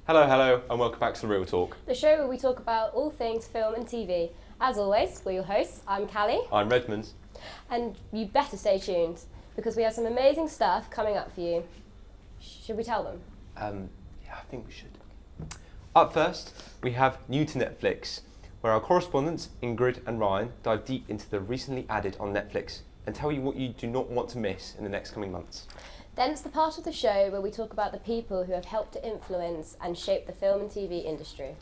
Hello, hello, and welcome back to The Real Talk. The show where we talk about all things film and TV. As always, we're your hosts. I'm Callie. I'm Redmond. And you better stay tuned, because we have some amazing stuff coming up for you. Should we tell them? Yeah, I think we should. Up first, we have new to Netflix, where our correspondents Ingrid and Ryan dive deep into the recently added on Netflix and tell you what you do not want to miss in the next coming months. Then it's the part of the show where we talk about the people who have helped to influence and shape the film and TV industry.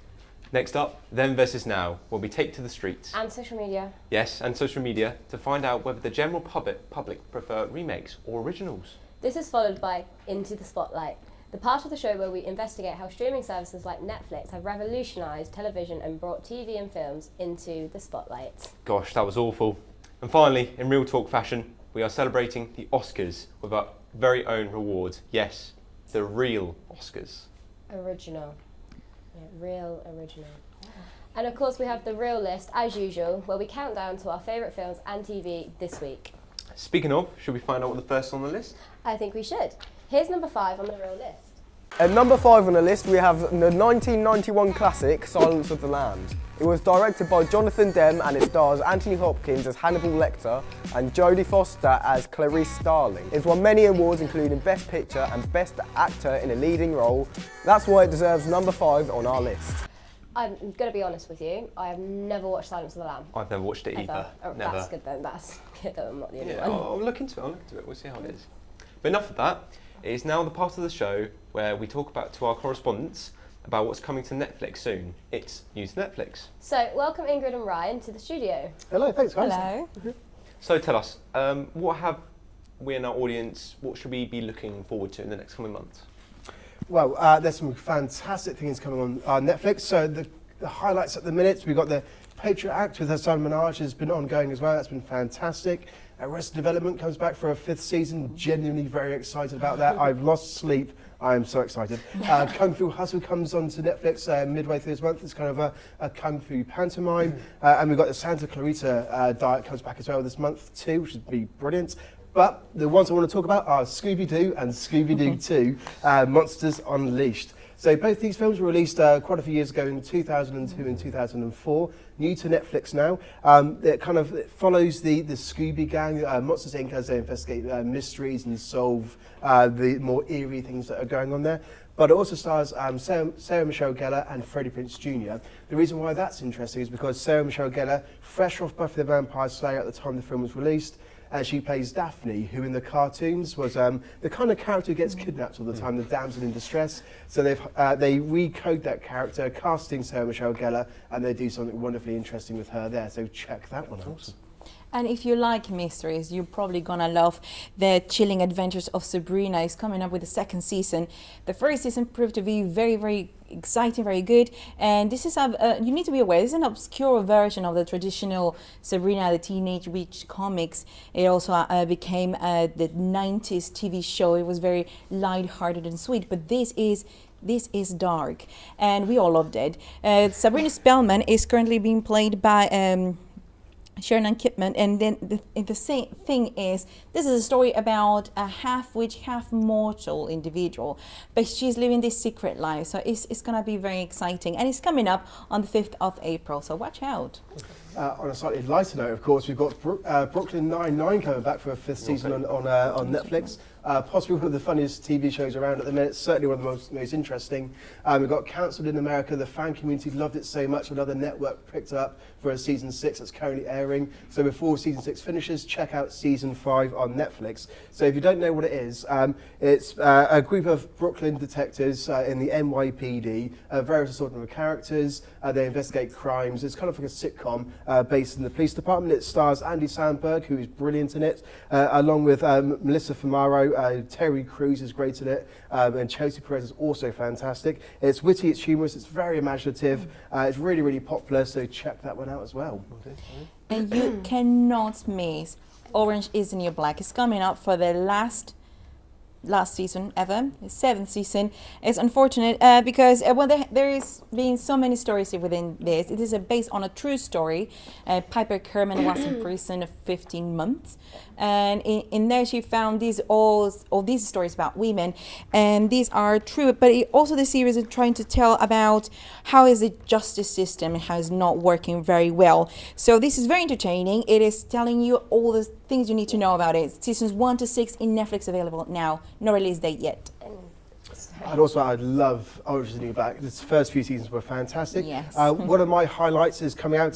Next up, Then versus Now, where we take to the streets. And social media. Yes, and social media to find out whether the general public prefer remakes or originals. This is followed by Into the Spotlight, the part of the show where we investigate how streaming services like Netflix have revolutionised television and brought TV and films into the spotlight. Gosh, that was awful. And finally, in Real Talk fashion, we are celebrating the Oscars with our very own rewards. Yes, the real Oscars. Original. Yeah, real original. And of course we have the Real List, as usual, where we count down to our favourite films and TV this week. Speaking of, should we find out what the first on the list? I think we should. Here's number 5 on the Real List. At number 5 on the list, we have the 1991 classic, Silence of the Lambs. It was directed by Jonathan Demme and it stars Anthony Hopkins as Hannibal Lecter and Jodie Foster as Clarice Starling. It's won many awards including Best Picture and Best Actor in a Leading Role. That's why it deserves number 5 on our list. I'm going to be honest with you, I have never watched Silence of the Lamb. I've never watched it either. Oh, Never. that's good then, that's good that I'm not the only Yeah, one. I'll look into it. We'll see how it is. But enough of that. It is now the part of the show where we talk to our correspondents about what's coming to Netflix soon. It's new to Netflix. So, welcome Ingrid and Ryan to the studio. Hello, thanks guys. Hello. So tell us, what have we in our audience, what should we be looking forward to in the next coming months? Well, there's some fantastic things coming on Netflix. So the highlights at the minute, we've got the Patriot Act with Hassan Minhaj has been ongoing as well. That's been fantastic. Arrested Development comes back for a 5th season. Genuinely very excited about that. I've lost sleep. I am so excited. Kung Fu Hustle comes onto Netflix midway through this month. It's kind of a Kung Fu pantomime. And we've got the Santa Clarita Diet comes back as well this month too, which would be brilliant. But the ones I want to talk about are Scooby-Doo and Scooby-Doo 2, Monsters Unleashed. So both these films were released quite a few years ago in 2002 and 2004, new to Netflix now. It follows the Scooby Gang, Monsters Inc. as they investigate mysteries and solve the more eerie things that are going on there. But it also stars Sarah Michelle Gellar and Freddie Prinze Jr. The reason why that's interesting is because Sarah Michelle Gellar, fresh off Buffy the Vampire Slayer at the time the film was released, she plays Daphne, who in the cartoons was the kind of character who gets kidnapped all the time, the damsel in distress. So they recode that character, casting Sarah Michelle Gellar, and they do something wonderfully interesting with her there. So check that one out. And if you like mysteries, you're probably gonna love The Chilling Adventures of Sabrina. It's coming up with the 2nd season. The 1st season proved to be very, very exciting, very good. And this is you need to be aware, this is an obscure version of the traditional Sabrina the Teenage Witch comics. It also became the 90s TV show. It was very light-hearted and sweet, but this is dark, and we all loved it. Sabrina Spellman is currently being played by Sharon Kipman, and then the same thing is, this is a story about a half witch, half mortal individual, but she's living this secret life, so it's gonna be very exciting, and it's coming up on the 5th of April, so watch out. On a slightly lighter note, of course, we've got Brooklyn Nine-Nine coming back for a 5th season on Netflix. Possibly one of the funniest TV shows around at the minute, certainly one of the most interesting. We've got Cancelled in America. The fan community loved it so much, another network picked it up for a season 6 that's currently airing. So before season 6 finishes, check out season 5 on Netflix. So if you don't know what it is, it's a group of Brooklyn detectives in the NYPD, various assortment of characters. They investigate crimes. It's kind of like a sitcom based in the police department. It stars Andy Samberg, who is brilliant in it, along with Melissa Fumaro. Terry Crews is great in it, and Chelsea Perez is also fantastic. It's witty, it's humorous, it's very imaginative, it's really, really popular, so check that one out as well. And you cannot miss Orange is the New Black. It's coming up for the last last season ever, the 7th season. It's unfortunate because there is been so many stories within this. It is based on a true story. Piper Kerman was in prison for 15 months, and in there she found all these stories about women, and these are true. But also the series is trying to tell about how is the justice system and how it's not working very well. So this is very entertaining. It is telling you all the things you need to know about it. Seasons 1 to 6 in Netflix available now. No release date yet. I'd love Orange is the New Black. The first few seasons were fantastic. Yes. One of my highlights is coming out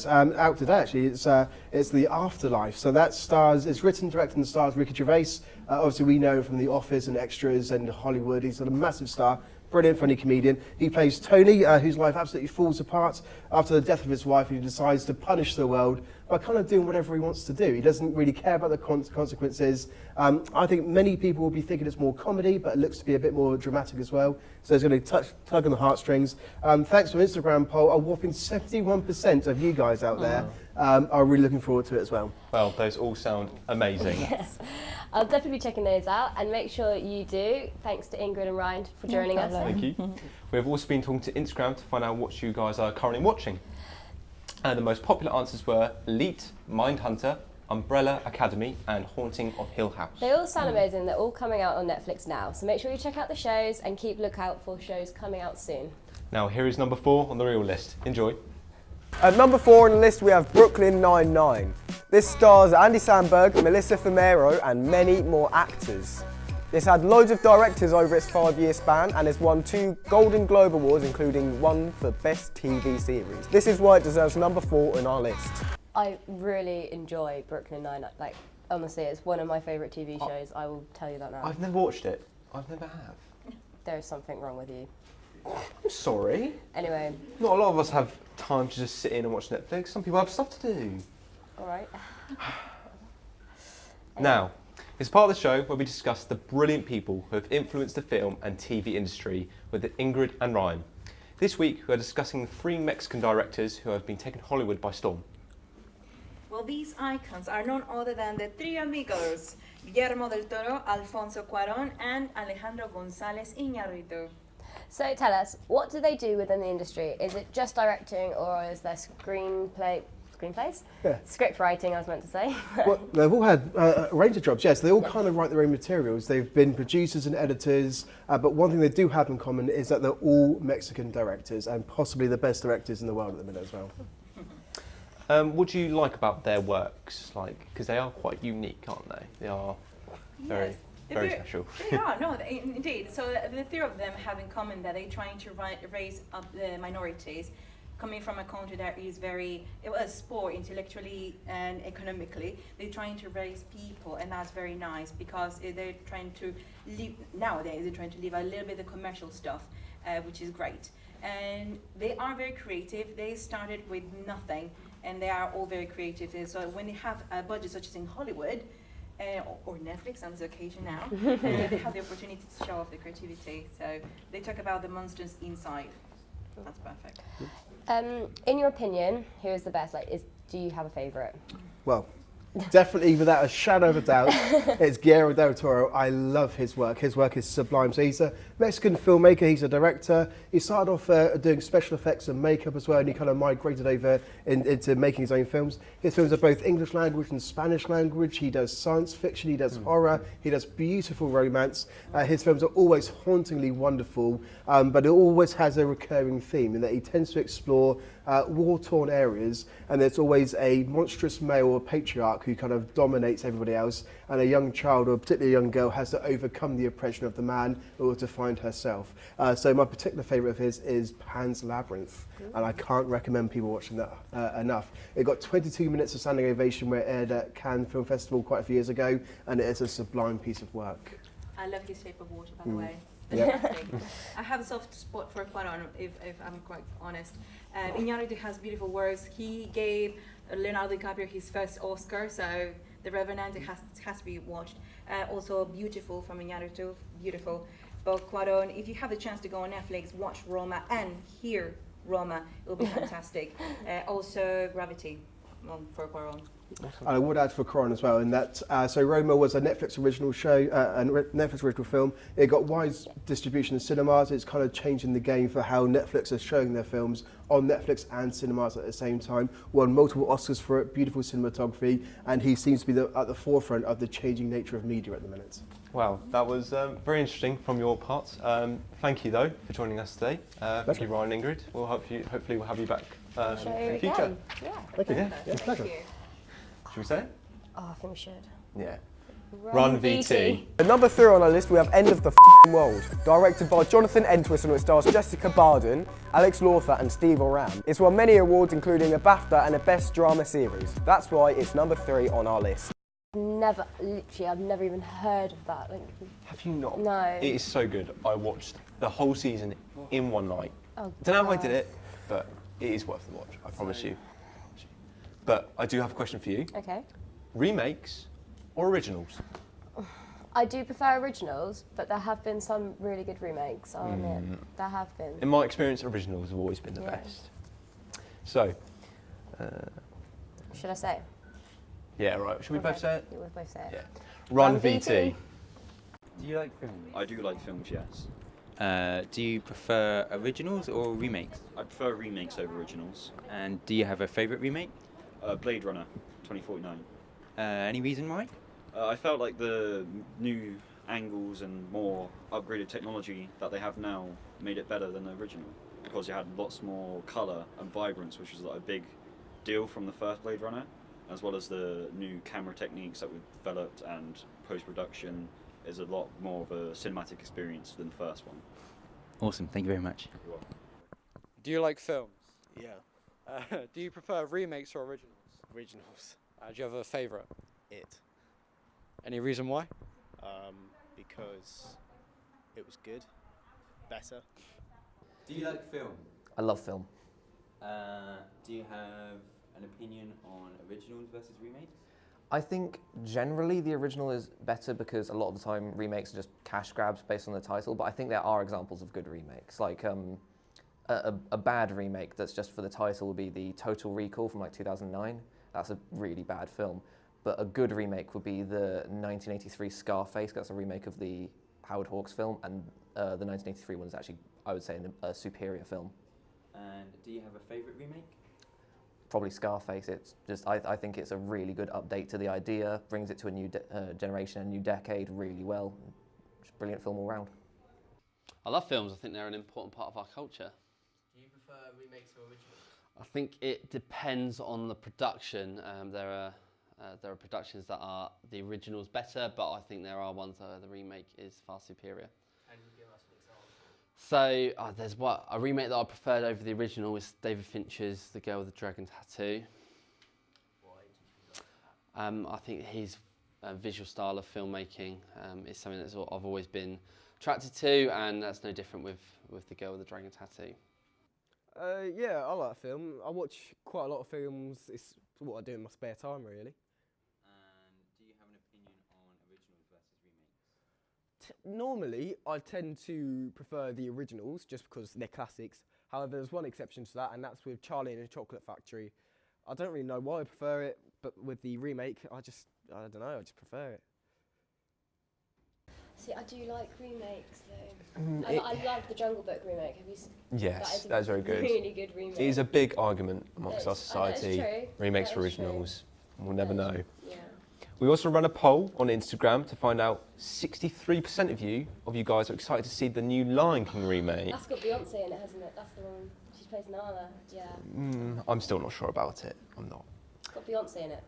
today. Actually, it's The Afterlife. So it's written, directed, and stars Ricky Gervais. Obviously, we know him from The Office and Extras and Hollywood. He's a massive star. Brilliant, funny comedian. He plays Tony, whose life absolutely falls apart after the death of his wife, and he decides to punish the world by kind of doing whatever he wants to do. He doesn't really care about the consequences. I think many people will be thinking it's more comedy, but it looks to be a bit more dramatic as well. So it's going to tug on the heartstrings. Thanks to an Instagram poll, a whopping 71% of you guys out there are really looking forward to it as well. Well, those all sound amazing. Yes. I'll definitely be checking those out, and make sure you do. Thanks to Ingrid and Ryan for joining us. Thank you. We've also been talking to Instagram to find out what you guys are currently watching. And the most popular answers were Elite, Mindhunter, Umbrella Academy, and Haunting of Hill House. They all sound amazing. They're all coming out on Netflix now. So make sure you check out the shows and keep lookout for shows coming out soon. Now here is number 4 on the real list. Enjoy. At number 4 on the list, we have Brooklyn Nine-Nine. This stars Andy Samberg, Melissa Fumero, and many more actors. This had loads of directors over its 5-year span and has won 2 Golden Globe Awards, including one for Best TV Series. This is why it deserves number 4 on our list. I really enjoy Brooklyn Nine-Nine. Like, honestly, it's one of my favourite TV shows. I will tell you that now. I've never watched it. I've never have. There is something wrong with you. I'm sorry. Anyway, Not a lot of us have time to just sit in and watch Netflix. Some people have stuff to do. all right. Now, it's part of the show where we discuss the brilliant people who have influenced the film and TV industry with Ingrid and Ryan. This week, we are discussing the 3 Mexican directors who have been taking Hollywood by storm. Well, these icons are none other than the 3 amigos, Guillermo del Toro, Alfonso Cuarón, and Alejandro González Iñárritu. So tell us, what do they do within the industry? Is it just directing, or is there screenplays? Yeah. Script writing, I was meant to say. Well, they've all had a range of jobs, yes. They all kind of write their own materials. They've been producers and editors, but one thing they do have in common is that they're all Mexican directors, and possibly the best directors in the world at the minute as well. What do you like about their works? Because they are quite unique, aren't they? They are very, very special. They are, no, indeed. So the 3 of them have in common that they're trying to raise up the minorities, coming from a country that is very, it was poor intellectually and economically. They're trying to raise people, and that's very nice because they're trying to live, nowadays they're trying to live a little bit of commercial stuff, which is great. And they are very creative. They started with nothing, and they are all very creative. And so when they have a budget such as in Hollywood, or Netflix on this occasion now, they have the opportunity to show off their creativity. So they talk about the monsters inside. That's perfect. In your opinion, who is the best? Do you have a favourite? Well, definitely, without a shadow of a doubt, it's Guillermo del Toro. I love his work. His work is sublime. So he's a Mexican filmmaker. He's a director. He started off doing special effects and makeup as well, and he kind of migrated over into making his own films. His films are both English language and Spanish language. He does science fiction. He does horror. He does beautiful romance. His films are always hauntingly wonderful, but it always has a recurring theme in that he tends to explore war-torn areas, and there's always a monstrous male or patriarch who kind of dominates everybody else, and a young child, or particularly a young girl, has to overcome the oppression of the man in order to find herself. So my particular favourite of his is Pan's Labyrinth, and I can't recommend people watching that enough. It got 22 minutes of standing ovation where it aired at Cannes Film Festival quite a few years ago, and it is a sublime piece of work. I love his Shape of Water, by the way. Yeah. I have a soft spot for Cuarón, if I'm quite honest. Iñárritu has beautiful works. He gave Leonardo DiCaprio his first Oscar, so The Revenant has to be watched. Also beautiful from Iñárritu, beautiful. But Cuarón, if you have the chance to go on Netflix, watch Roma and hear Roma, it'll be fantastic. Also Gravity. for Quaron. I would add for Coron as well, in that so Roma was a Netflix original show, Netflix original film. It got wide distribution in cinemas. It's kind of changing the game for how Netflix are showing their films on Netflix and cinemas at the same time. Won multiple Oscars for it, beautiful cinematography, and he seems to be at the forefront of the changing nature of media at the minute. Wow, that was very interesting from your part. Thank you though for joining us today. Thank you, Ryan and Ingrid. We'll hopefully we'll have you back Show in the future. again. Yeah. Thank you. Yeah. It's a pleasure. Should we say it? Oh, I think we should. Yeah. Run VT. At number 3 on our list, we have End of the World, directed by Jonathan Entwistle, and it stars Jessica Barden, Alex Lawther and Steve Oram. It's won many awards, including a BAFTA and a Best Drama Series. That's why it's number 3 on our list. I've never even heard of that. Like, Have you not? No. It is so good. I watched the whole season in one night. oh, Don't know how I God. did it, but it is worth the watch, I promise you. But I do have a question for you. Okay. Remakes or originals? I do prefer originals, but there have been some really good remakes, I'll admit. There have been. In my experience, originals have always been the Yeah. best. So, Should I say? yeah, right. Should we both say it? Yeah, we'll both say it. Yeah. Run Run VT. Do you like films? I do like films, yes. Do you prefer originals or remakes? I prefer remakes over originals. And do you have a favourite remake? Blade Runner 2049. Any reason why? I felt like the new angles and more upgraded technology that they have now made it better than the original, because you had lots more colour and vibrance, which was like a big deal from the first Blade Runner, as well as the new camera techniques that we've developed, and post-production is a lot more of a cinematic experience than the first one. Awesome, thank you very much. Do you like films? Yeah. Do you prefer remakes or originals? Originals. Do you have a favourite? It. Any reason why? Because it was good. Better. Do you like film? I love film. Do you have an opinion on originals versus remakes? I think generally the original is better because a lot of the time remakes are just cash grabs based on the title, but I think there are examples of good remakes. Like a bad remake that's just for the title would be the Total Recall from like 2009. That's a really bad film. But a good remake would be the 1983 Scarface. That's a remake of the Howard Hawks film, and the 1983 one is actually, I would say, a superior film. And do you have a favourite remake? Probably Scarface. It's just, I think it's a really good update to the idea, brings it to a new generation, a new decade really well. Just brilliant film all round. I love films. I think they're an important part of our culture. Do you prefer remakes or originals? I think it depends on the production. There are productions that are the original's better, but I think there are ones that the remake is far superior. Can you give us an example? So there's a remake that I preferred over the original is David Fincher's The Girl with the Dragon Tattoo. Why did you like that? I think his visual style of filmmaking is something that I've always been attracted to, and that's no different with The Girl with the Dragon Tattoo. Yeah, I like film. I watch quite a lot of films. It's what I do in my spare time, really. And do you have an opinion on originals versus remakes? Normally, I tend to prefer the originals just because they're classics. However, there's one exception to that, and that's with Charlie and the Chocolate Factory. I don't really know why I prefer it, but with the remake, I don't know, I just prefer it. See, I do like remakes though. I love the Jungle Book remake. Have you seen? Yes, that is very good. Really good remake. It is a big argument amongst our That is society. true. Remakes That or is true. originals. We'll never know. Yeah. We also run a poll on Instagram to find out 63% of you guys are excited to see the new Lion King remake. That's got Beyonce in it, hasn't it? That's the one. She plays Nala. Yeah. I'm still not sure about it. I'm not. It's got Beyonce in it.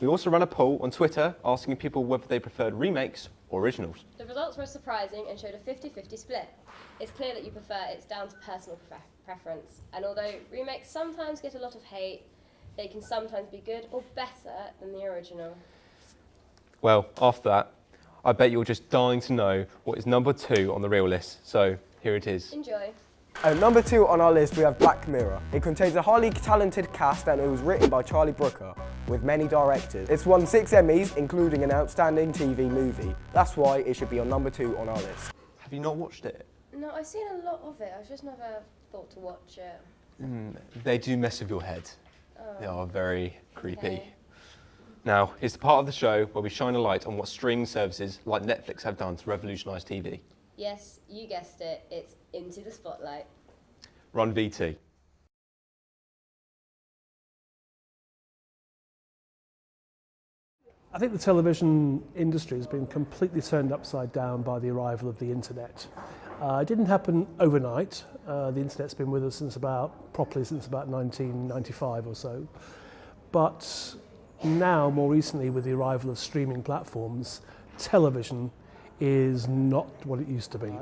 We also ran a poll on Twitter asking people whether they preferred remakes or originals. The results were surprising and showed a 50-50 split. It's clear that you prefer it's down to personal preference. And although remakes sometimes get a lot of hate, they can sometimes be good or better than the original. Well, after that, I bet you're just dying to know what is number 2 on the real list. So here it is. Enjoy. At number 2 on our list, we have Black Mirror. It contains a highly talented cast and it was written by Charlie Brooker, with many directors. It's won 6 Emmys, including an outstanding TV movie. That's why it should be on number 2 on our list. Have you not watched it? No, I've seen a lot of it. I've just never thought to watch it. They do mess with your head. Oh They are very creepy. Okay. Now, it's the part of the show where we shine a light on what streaming services like Netflix have done to revolutionise TV. Yes, you guessed it. It's Into the Spotlight. Run VT. I think the television industry has been completely turned upside down by the arrival of the internet. It didn't happen overnight. The internet's been with us properly since about 1995 or so. But now, more recently, with the arrival of streaming platforms, television is not what it used to be.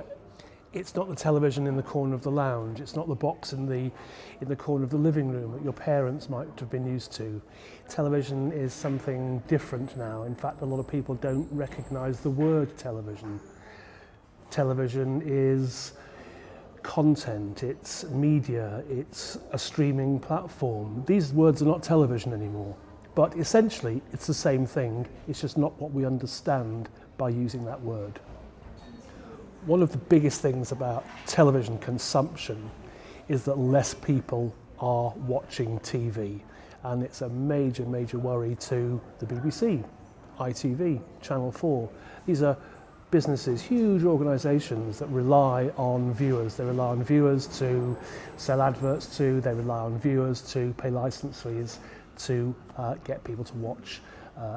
It's not the television in the corner of the lounge. It's not the box in the corner of the living room that your parents might have been used to. Television is something different now. In fact, a lot of people don't recognise the word television. Television is content, it's media, it's a streaming platform. These words are not television anymore, but essentially it's the same thing. It's just not what we understand by using that word. One of the biggest things about television consumption is that less people are watching TV, and it's a major, major worry to the BBC, ITV, Channel 4. These are businesses, huge organisations that rely on viewers. They rely on viewers to sell adverts to, they rely on viewers to pay licence fees to get people to watch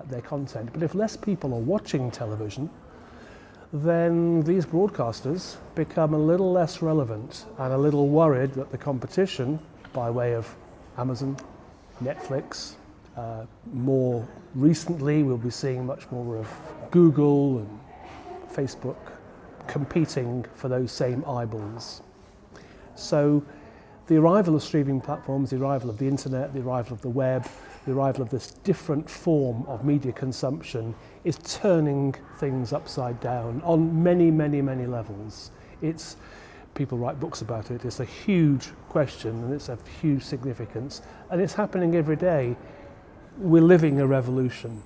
their content. But if less people are watching television, then these broadcasters become a little less relevant and a little worried that the competition, by way of Amazon, Netflix, more recently we'll be seeing much more of Google and Facebook competing for those same eyeballs. So the arrival of streaming platforms, the arrival of the internet, the arrival of the web, the arrival of this different form of media consumption is turning things upside down on many, many, many levels. People write books about it. It's a huge question and it's of huge significance, and it's happening every day. We're living a revolution.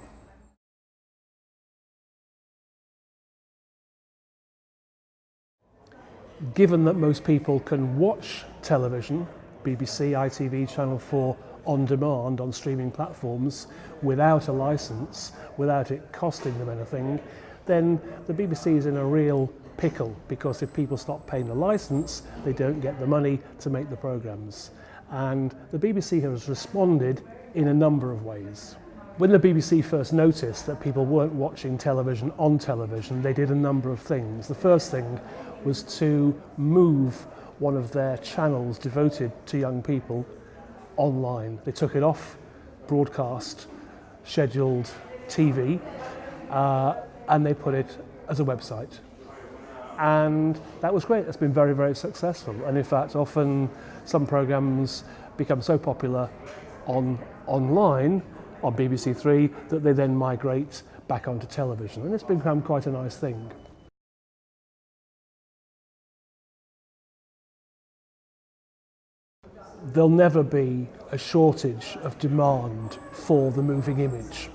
Given that most people can watch television, BBC, ITV, Channel 4, on demand on streaming platforms without a licence, without it costing them anything, then the BBC is in a real pickle, because if people stop paying the licence, they don't get the money to make the programmes. And the BBC has responded in a number of ways. When the BBC first noticed that people weren't watching television on television, they did a number of things. The first thing was to move one of their channels devoted to young people online. They took it off broadcast, scheduled TV, and they put it as a website. And that was great. It's been very, very successful. And in fact, often some programmes become so popular online, on BBC Three, that they then migrate back onto television. And it's become quite a nice thing. There'll never be a shortage of demand for the moving image.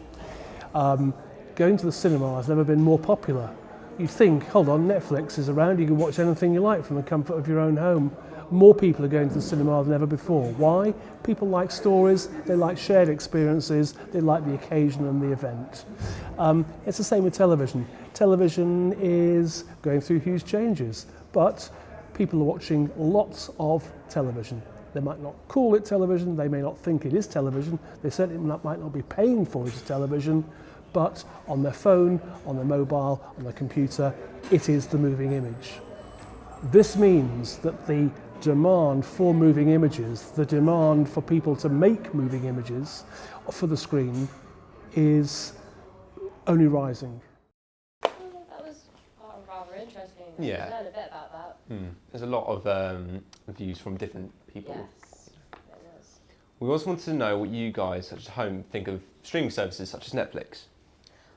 Going to the cinema has never been more popular. You'd think, hold on, Netflix is around, you can watch anything you like from the comfort of your own home. More people are going to the cinema than ever before. Why? People like stories, they like shared experiences, they like the occasion and the event. It's the same with television. Television is going through huge changes, but people are watching lots of television. They might not call it television, they may not think it is television, they certainly might not be paying for it as television, but on their phone, on their mobile, on their computer, it is the moving image. This means that the demand for moving images, the demand for people to make moving images for the screen is only rising. That was rather interesting. Yeah. I learned a bit about that. There's a lot of views from different people. Yes, there was. We also wanted to know what you guys at home think of streaming services such as Netflix.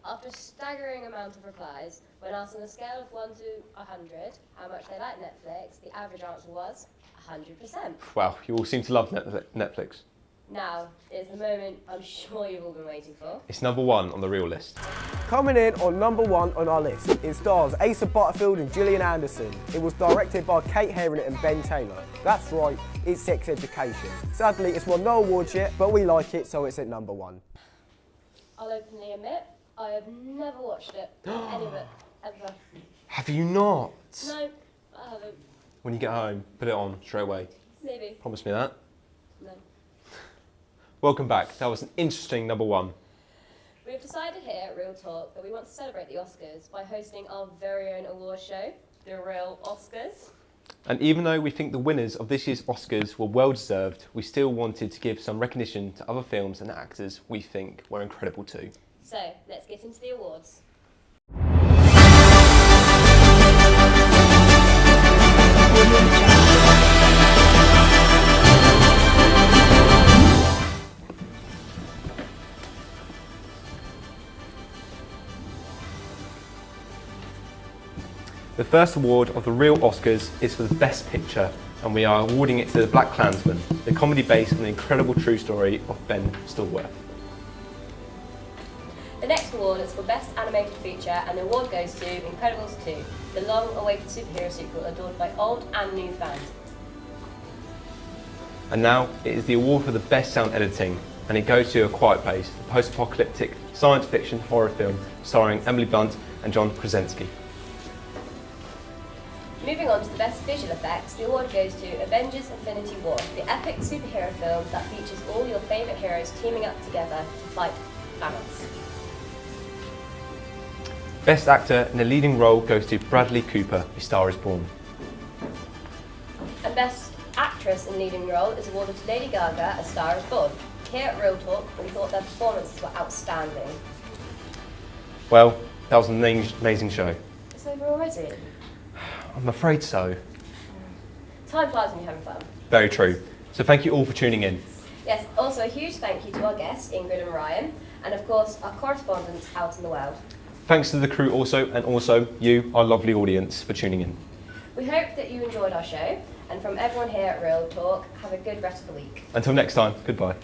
After a staggering amount of replies, when asked on a scale of 1 to 100 how much they like Netflix, the average answer was 100%. Wow, you all seem to love Netflix. Now is the moment I'm sure you've all been waiting for. It's number 1 on the real list. Coming in on number 1 on our list, it stars Asa Butterfield and Gillian Anderson. It was directed by Kate Herron and Ben Taylor. That's right, it's Sex Education. Sadly, it's won no awards yet, but we like it, so it's at number 1. I'll openly admit, I have never watched it, any of it, ever. Have you not? No, I haven't. When you get home, put it on straight away. Maybe. Promise me that. No. Welcome back. That was an interesting number 1. We've decided here at Real Talk that we want to celebrate the Oscars by hosting our very own award show, the Real Oscars. And even though we think the winners of this year's Oscars were well deserved, we still wanted to give some recognition to other films and actors we think were incredible too. So, let's get into the awards. The first award of the Real Oscars is for the Best Picture, and we are awarding it to The Black Klansman, the comedy based on the incredible true story of Ben Stillworth. The next award is for Best Animated Feature, and the award goes to Incredibles 2, the long-awaited superhero sequel adored by old and new fans. And now it is the award for the Best Sound Editing, and it goes to A Quiet Place, the post-apocalyptic science fiction horror film starring Emily Blunt and John Krasinski. Moving on to the Best Visual Effects, the award goes to Avengers Infinity War, the epic superhero film that features all your favourite heroes teaming up together to fight Thanos. Best Actor in a Leading Role goes to Bradley Cooper, A Star Is Born. And Best Actress in Leading Role is awarded to Lady Gaga, A Star Is Born. Here at Real Talk, we thought their performances were outstanding. Well, that was an amazing show. It's over already. I'm afraid so. Time flies when you're having fun. Very true. So thank you all for tuning in. Yes, also a huge thank you to our guests, Ingrid and Ryan, and of course our correspondents out in the world. Thanks to the crew also, and also you, our lovely audience, for tuning in. We hope that you enjoyed our show, and from everyone here at Real Talk, have a good rest of the week. Until next time, goodbye.